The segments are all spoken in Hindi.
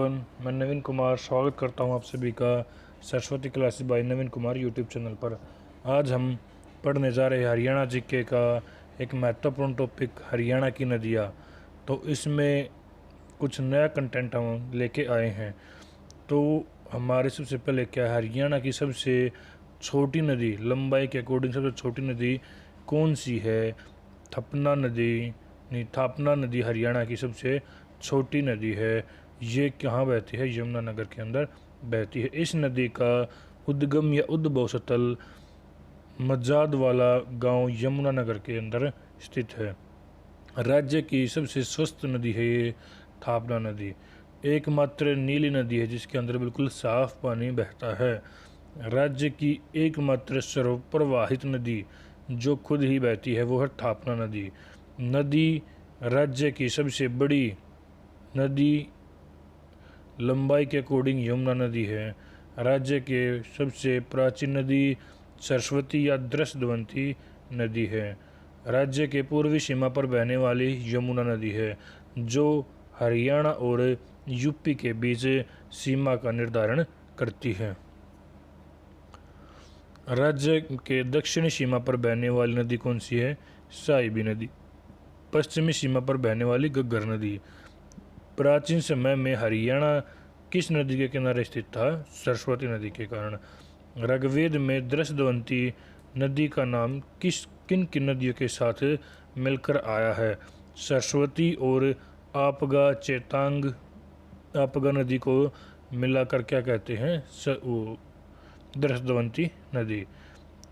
एवरीवन, मैं नवीन कुमार स्वागत करता हूं आप सभी का सरस्वती क्लासेस बाय नवीन कुमार यूट्यूब चैनल पर। आज हम पढ़ने जा रहे हैं हरियाणा जीके का एक महत्वपूर्ण टॉपिक हरियाणा की नदियां। तो इसमें कुछ नया कंटेंट हम लेके आए हैं। तो हमारे सबसे पहले क्या है, हरियाणा की सबसे छोटी नदी, लंबाई के अकॉर्डिंग सबसे छोटी नदी कौन सी है? थपना नदी नहीं, थापना नदी हरियाणा की सबसे छोटी नदी है। ये कहाँ बहती है? यमुनानगर के अंदर बहती है। इस नदी का उद्गम या उद्भव स्थल मजाद वाला गांव यमुनानगर के अंदर स्थित है। राज्य की सबसे स्वस्थ नदी है ये थापना नदी। एकमात्र नीली नदी है जिसके अंदर बिल्कुल साफ पानी बहता है। राज्य की एकमात्र सर्वप्रवाहित नदी जो खुद ही बहती है वो है थापना नदी। नदी राज्य की सबसे बड़ी नदी लंबाई के अकॉर्डिंग यमुना नदी है। राज्य के सबसे प्राचीन नदी सरस्वती या दृष्टवंती नदी है। राज्य के पूर्वी सीमा पर बहने वाली यमुना नदी है जो हरियाणा और यूपी के बीच सीमा का निर्धारण करती है। राज्य के दक्षिणी सीमा पर बहने वाली नदी कौन सी है? साहिबी नदी। पश्चिमी सीमा पर बहने वाली घग्गर नदी। प्राचीन समय में हरियाणा किस नदी के किनारे स्थित था? सरस्वती नदी के कारण। ऋग्वेद में दृष्टवंती नदी का नाम किन किन नदियों के साथ मिलकर आया है? सरस्वती और आपगा चेतांग। आपगा नदी को मिलाकर क्या कहते हैं? दृष्टवंती नदी।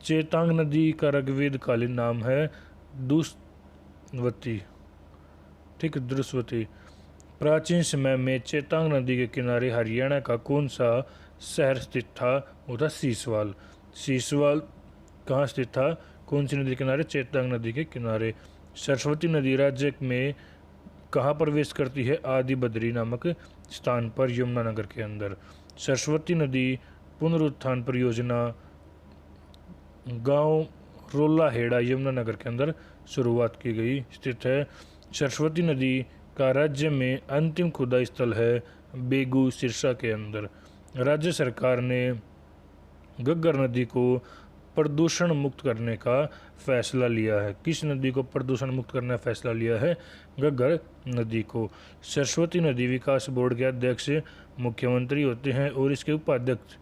चेतांग नदी का ऋग्वेद कालीन नाम है दुष्वती, ठीक, दुष्वती। प्राचीन समय में चेतांग नदी के किनारे हरियाणा का कौन सा शहर स्थित था? वो था सीसवाल। सीसवाल कहाँ स्थित था? कौन सी नदी के किनारे? चेतांग नदी के किनारे। सरस्वती नदी राज्य में कहाँ प्रवेश करती है? आदि बद्री नामक स्थान पर यमुनानगर के अंदर। सरस्वती नदी पुनरुत्थान परियोजना गांव रोलाहेड़ा यमुनानगर के अंदर शुरुआत की गई स्थित है। सरस्वती नदी का राज्य में अंतिम खुदाई स्थल है बेगू सिरसा के अंदर। राज्य सरकार ने घग्गर नदी को प्रदूषण मुक्त करने का फैसला लिया है। किस नदी को प्रदूषण मुक्त करने का फैसला लिया है? घग्गर नदी को। सरस्वती नदी विकास बोर्ड के अध्यक्ष मुख्यमंत्री होते हैं और इसके उपाध्यक्ष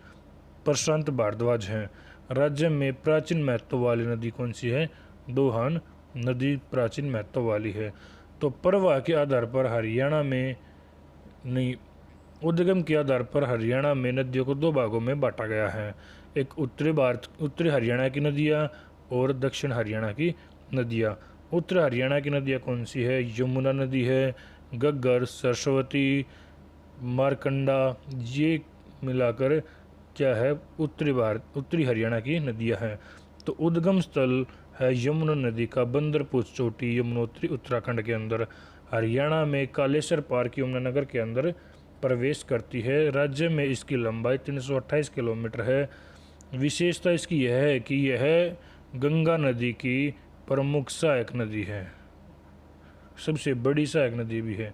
प्रशांत भारद्वाज हैं। राज्य में प्राचीन महत्व वाली नदी कौन सी है? दोहान नदी प्राचीन महत्व वाली है। तो प्रवाह के आधार पर हरियाणा में नहीं, उद्गम के आधार पर हरियाणा में नदियों को दो भागों में बांटा गया है। एक उत्तरी हरियाणा की नदियाँ और दक्षिण हरियाणा की नदियाँ। उत्तरी हरियाणा की नदियाँ कौन सी है? यमुना नदी है, घग्गर, सरस्वती, मारकंडा, ये मिलाकर क्या है? उत्तरी हरियाणा की नदियाँ हैं। तो उद्गम स्थल है यमुना नदी का बंदरपुर चोटी यमुनोत्री उत्तराखंड के अंदर। हरियाणा में कालेसर पार्क यमुनानगर के अंदर प्रवेश करती है। राज्य में इसकी लंबाई 328 किलोमीटर है। विशेषता इसकी यह है कि यह गंगा नदी की प्रमुख सहायक नदी है, सबसे बड़ी सहायक नदी भी है।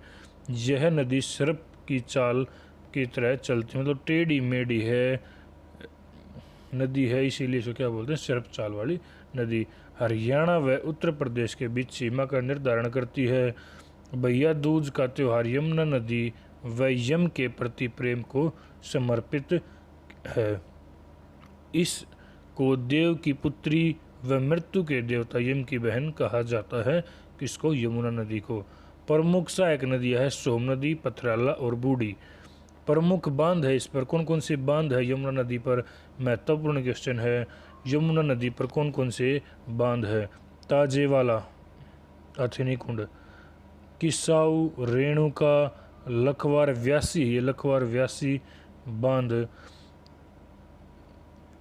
यह नदी सर्प की चाल की तरह चलती है, मतलब टेढ़ी मेढ़ी है नदी है, इसीलिए इसको क्या बोलते हैं? सर्प चाल वाली नदी। हरियाणा व उत्तर प्रदेश के बीच सीमा का निर्धारण करती है। भैया दूज का त्यौहार यमुना नदी व यम के प्रति प्रेम को समर्पित है। इस को देव की पुत्री व मृत्यु के देवता यम की बहन कहा जाता है। किसको? यमुना नदी को। प्रमुख सहायक नदियाँ है सोम नदी, पथराला और बूढ़ी। प्रमुख बांध है इस पर कौन कौन से बांध है यमुना नदी पर? महत्वपूर्ण क्वेश्चन है। यमुना नदी पर कौन कौन से बांध है? ताजेवाला, अथिनी कुंड, किसाऊ, रेणुका, लखवार व्यासी, ये लखवार व्यासी बांध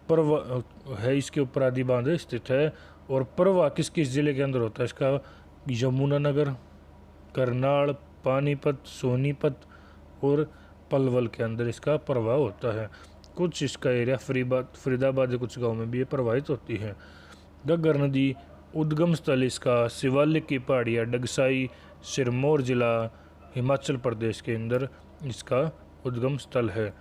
परवा है, इसके ऊपर आदि बांध स्थित है। और परवा किस किस जिले के अंदर होता है इसका? यमुनानगर, करनाल, पानीपत, सोनीपत और पलवल के अंदर इसका प्रवाह होता है। कुछ इसका एरिया फरीदाबाद कुछ गाँव में भी ये प्रवाहित होती है। घग्गर नदी उद्गम स्थल इसका शिवालिक की पहाड़ियाँ, डगसाई, सिरमौर जिला, हिमाचल प्रदेश के अंदर इसका उद्गम स्थल है।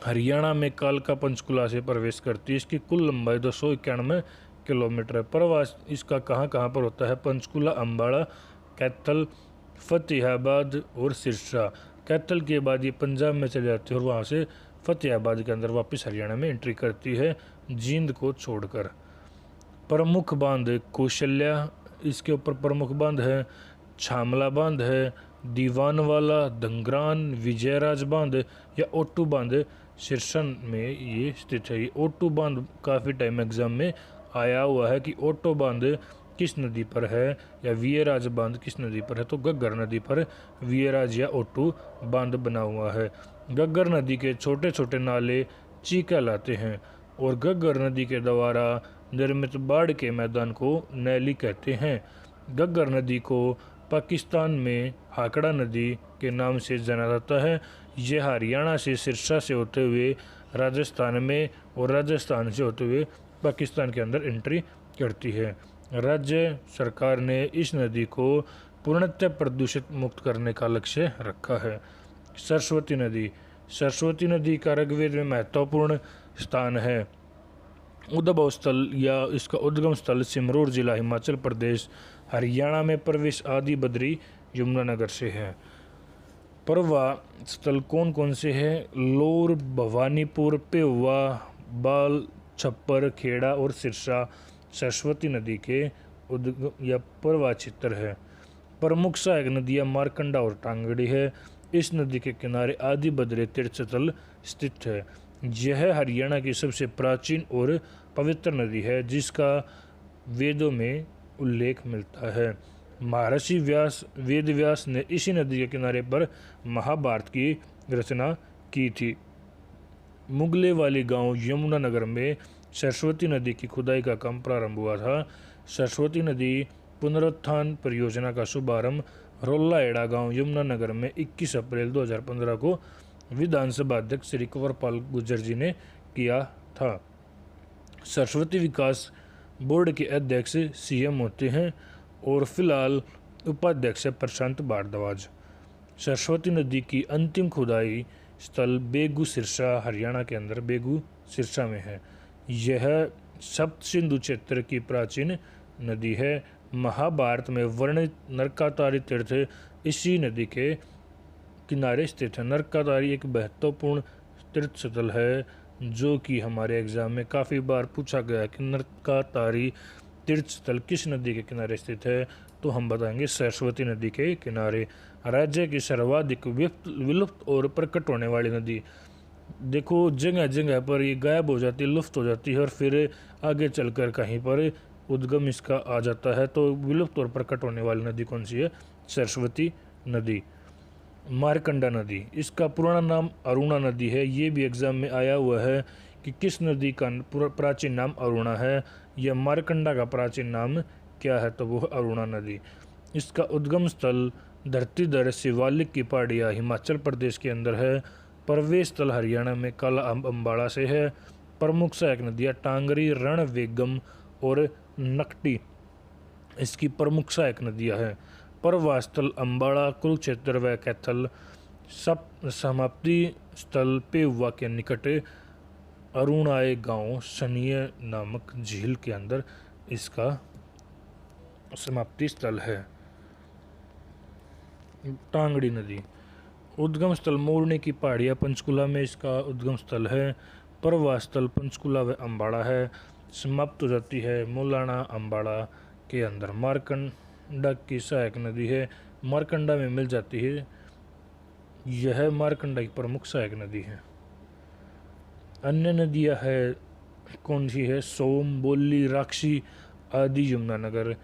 हरियाणा में कालका पंचकुला से प्रवेश करती है। इसकी कुल लंबाई 291 किलोमीटर है। प्रवास इसका कहाँ कहाँ पर होता है? पंचकुला, अम्बाड़ा, कैथल, फतेहाबाद और सिरसा। कैथल के बाद ये पंजाब में चले जाती है और वहाँ से फतेहाबाद के अंदर वापस हरियाणा में एंट्री करती है, जींद को छोड़कर। प्रमुख बांध कौशल्या, इसके ऊपर प्रमुख बांध है। छामला बांध है, दीवानवाला, दंगरान, विजयराज बांध या ओटू बांध सिरसा में ये स्थित है। ये ओटू बांध काफ़ी टाइम एग्जाम में आया हुआ है कि ओटो बांध किस नदी पर है या वियराज बांध किस नदी पर है, तो घग्गर नदी पर वियराज या ओटू बांध बना हुआ है। घग्गर नदी के छोटे छोटे नाले ची कहलाते हैं और घग्गर नदी के द्वारा निर्मित बाढ़ के मैदान को नैली कहते हैं। घग्गर नदी को पाकिस्तान में हाकड़ा नदी के नाम से जाना जाता है। यह हरियाणा से सिरसा से होते हुए राजस्थान में और राजस्थान से होते हुए पाकिस्तान के अंदर एंट्री करती है। राज्य सरकार ने इस नदी को पूर्णतः प्रदूषित मुक्त करने का लक्ष्य रखा है। सरस्वती नदी, सरस्वती नदी का ऋग्वेद में महत्वपूर्ण स्थान है। उद्भव स्थल या इसका उद्गम स्थल सिमरोर जिला, हिमाचल प्रदेश, हरियाणा में प्रवेश आदि बद्री, यमुनानगर से है। प्रवाह स्थल कौन कौन से हैं? लोर, भवानीपुर, पेहुआ, बाल, छप्पर, खेड़ा और सिरसा सरस्वती नदी के उद्गम या प्रवाह क्षेत्र है। प्रमुख सहायक नदियाँ मारकंडा और टांगड़ी है। इस नदी के किनारे आदि बद्री तीर्थ स्थल स्थित है। यह हरियाणा की सबसे प्राचीन और पवित्र नदी है जिसका वेदों में उल्लेख मिलता है। महर्षि व्यास, वेद व्यास ने इसी नदी के किनारे पर महाभारत की रचना की थी। मुगले वाली गांव यमुनानगर में सरस्वती नदी की खुदाई का काम प्रारंभ हुआ था। सरस्वती नदी पुनरुत्थान परियोजना का शुभारंभ रोल्लाएड़ा गांव यमुनानगर में 21 अप्रैल 2015 को विधानसभा अध्यक्ष श्री कंवरपाल गुर्जर जी ने किया था। सरस्वती विकास बोर्ड के अध्यक्ष सीएम होते हैं और फिलहाल उपाध्यक्ष है प्रशांत भारद्वाज। सरस्वती नदी की अंतिम खुदाई स्थल बेगू सिरसा, हरियाणा के अंदर बेगू सिरसा में है। यह सप्त सिंधु क्षेत्र की प्राचीन नदी है। महाभारत में वर्णित नरकातारी तीर्थ इसी नदी के किनारे स्थित है। नरकातारी एक महत्वपूर्ण तीर्थ स्थल है जो कि हमारे एग्जाम में काफ़ी बार पूछा गया है कि नरकातारी तीर्थ स्थल किस नदी के किनारे स्थित है, तो हम बताएंगे सरस्वती नदी के किनारे। राज्य की सर्वाधिक विलुप्त और प्रकट होने वाली नदी, देखो जगह जगह पर ये गायब हो जाती है, लुप्त हो जाती है और फिर आगे चलकर कहीं पर उद्गम इसका आ जाता है। तो विलुप्त और प्रकट होने वाली नदी कौन सी है? सरस्वती नदी। मारकंडा नदी, इसका पुराना नाम अरुणा नदी है। ये भी एग्जाम में आया हुआ है कि किस नदी का प्राचीन नाम अरुणा है या मारकंडा का प्राचीन नाम क्या है, तो वो अरुणा नदी। इसका उद्गम स्थल धरतीधर शिवालिक की पहाड़ियाँ हिमाचल प्रदेश के अंदर है। प्रवेश स्थल हरियाणा में काला अम्बाड़ा से है। प्रमुख सहायक नदियाँ टांगरी, रणवेगम और नकटी इसकी प्रमुख सहायक नदियाँ हैं। प्रवाह स्थल अम्बाड़ा, कुरुक्षेत्र व कैथल। समाप्ति स्थल पेहुआ के निकट अरुणाए गांव सनिय नामक झील के अंदर इसका समाप्ति स्थल है। टांगड़ी नदी, उद्गम स्थल मोरनी की पहाड़ियाँ पंचकुला में इसका उद्गम स्थल है। प्रवाह स्थल पंचकुला व अम्बाड़ा है। समाप्त हो जाती है मुलाना अम्बाड़ा के अंदर। मारकंडा की सहायक नदी है, मारकंडा में मिल जाती है। यह मारकंडा की प्रमुख सहायक नदी है। अन्य नदियाँ है कौन सी है? सोम, बोली, राक्षी आदि यमुनानगर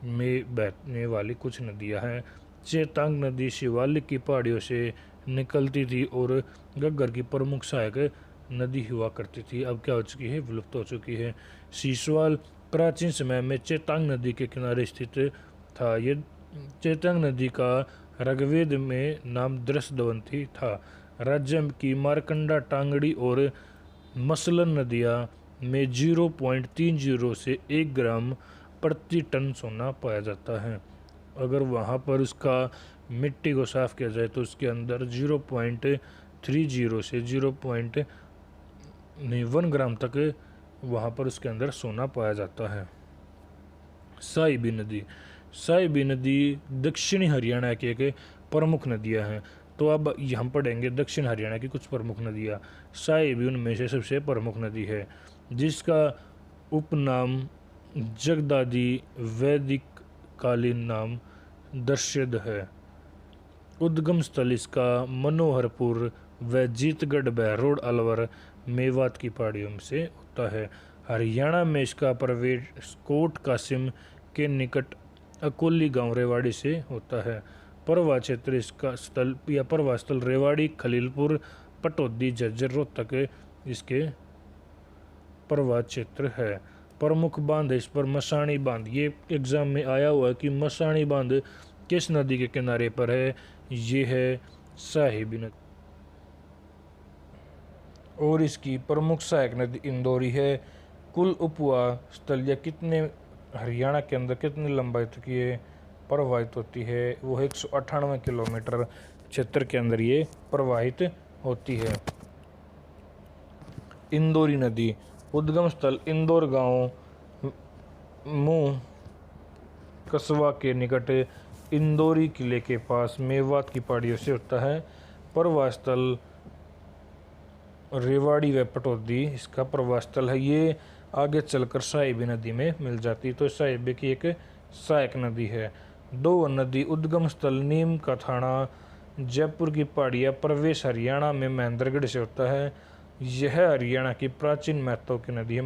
में बहने वाली कुछ नदियाँ हैं। चेतांग नदी शिवालिक की पहाड़ियों से निकलती थी और घग्गर की प्रमुख सहायक नदी हुआ करती थी। अब क्या हो चुकी है? विलुप्त हो चुकी है। सीसवाल प्राचीन समय में चेतांग नदी के किनारे स्थित था। ये चेतांग नदी का ऋग्वेद में नाम दृष्टवंती था। राज्य की मारकंडा, टांगड़ी और मसलन नदियाँ में 0.30 से 1 ग्राम प्रति टन सोना पाया जाता है। अगर वहाँ पर उसका मिट्टी को साफ़ किया जाए तो उसके अंदर 0.30 से 0.1 ग्राम तक वहाँ पर उसके अंदर सोना पाया जाता है। साहिबी नदी, साहिबी नदी दक्षिणी हरियाणा की एक प्रमुख नदियाँ हैं। तो अब हम पढ़ेंगे दक्षिण हरियाणा की कुछ प्रमुख नदियाँ। साहिबी उनमें से सबसे प्रमुख नदी है, जिसका उपनाम जगदादी वैदिक कालीन नाम दर्शद है। उद्गम स्थल इसका मनोहरपुर व जीतगढ़ बहरोड अलवर मेवात की पहाड़ियों से होता है। हरियाणा में इसका प्रवेश कोट कासिम के निकट अकोली गांव रेवाड़ी से होता है। प्रवाह क्षेत्र इसका स्थल या प्रवाह स्थल रेवाड़ी, खलीलपुर, पटौदी, झज्जर, रोहतक इसके प्रवाह क्षेत्र है। प्रमुख बांध इस पर मसाणी बांध, ये एग्जाम में आया हुआ है कि मसाणी बांध किस नदी के किनारे पर है, ये है साहिबी नदी। और इसकी प्रमुख सहायक नदी इंदौरी है। कुल उपवा स्थल या कितने हरियाणा के अंदर कितनी लंबाई तक ये प्रवाहित होती है, वो 198 किलोमीटर क्षेत्र के अंदर ये प्रवाहित होती है। इंदौरी नदी, उद्गम स्थल इंदौर गांव मुंह कस्बा के निकट इंदौरी किले के पास मेवात की पहाड़ियों से होता है। प्रवाह स्थल रेवाड़ी व पटौदी इसका प्रवाह स्थल है। ये आगे चलकर साहिबी नदी में मिल जाती है। तो साहिबी की एक सहायक नदी है। दो नदी, उद्गम स्थल नीम का थाना जयपुर की पहाड़ियाँ, प्रवेश हरियाणा में महेंद्रगढ़ से होता है। यह हरियाणा की प्राचीन महत्व की नदी है।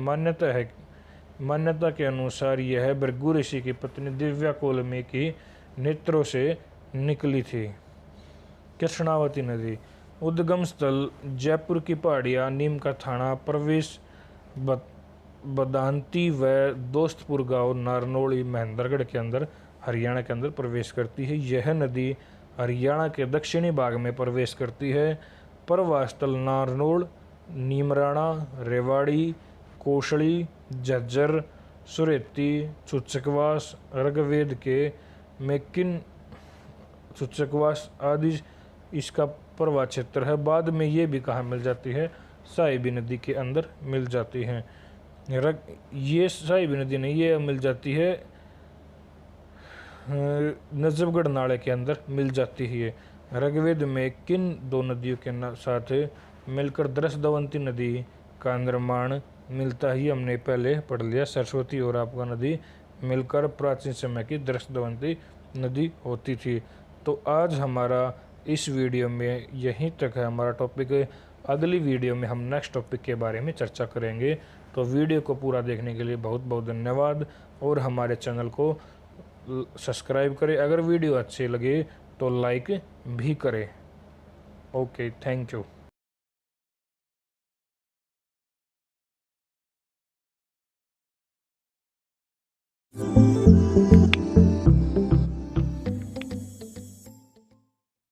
मान्यता के अनुसार यह भृगु ऋषि की पत्नी दिव्या कोलमी की नेत्रों से निकली थी। कृष्णावती नदी, उद्गम स्थल जयपुर की पहाड़ियाँ, नीम का थाना, प्रवेश बदांती व दोस्तपुर गांव नारनौली महेंद्रगढ़ के अंदर हरियाणा के अंदर प्रवेश करती है। यह नदी हरियाणा के दक्षिणी भाग में प्रवेश करती है। प्रवाह स्थल नारनौल, नीमराणा, रेवाड़ी, कोशली, झज्जर, सुरेती, चुचकवास, रगवेद के मेकिन चुचकवास आदि इसका प्रवाह क्षेत्र है। बाद में ये भी कहाँ मिल जाती है, साहिबी नदी के अंदर मिल जाती हैं। ये साहिबी नदी नहीं, ये मिल जाती है नजफगढ़ नाले के अंदर मिल जाती है। ऋग्वेद में किन दो नदियों के साथ मिलकर दृष्टवंती नदी का निर्माण मिलता है, हमने पहले पढ़ लिया। सरस्वती और आपका नदी मिलकर प्राचीन समय की दृष्टवंती नदी होती थी। तो आज हमारा इस वीडियो में यहीं तक है हमारा टॉपिक। अगली वीडियो में हम नेक्स्ट टॉपिक के बारे में चर्चा करेंगे। तो वीडियो को पूरा देखने के लिए बहुत बहुत धन्यवाद और हमारे चैनल को सब्सक्राइब करें। अगर वीडियो अच्छे लगे तो लाइक भी करें। Okay, thank you.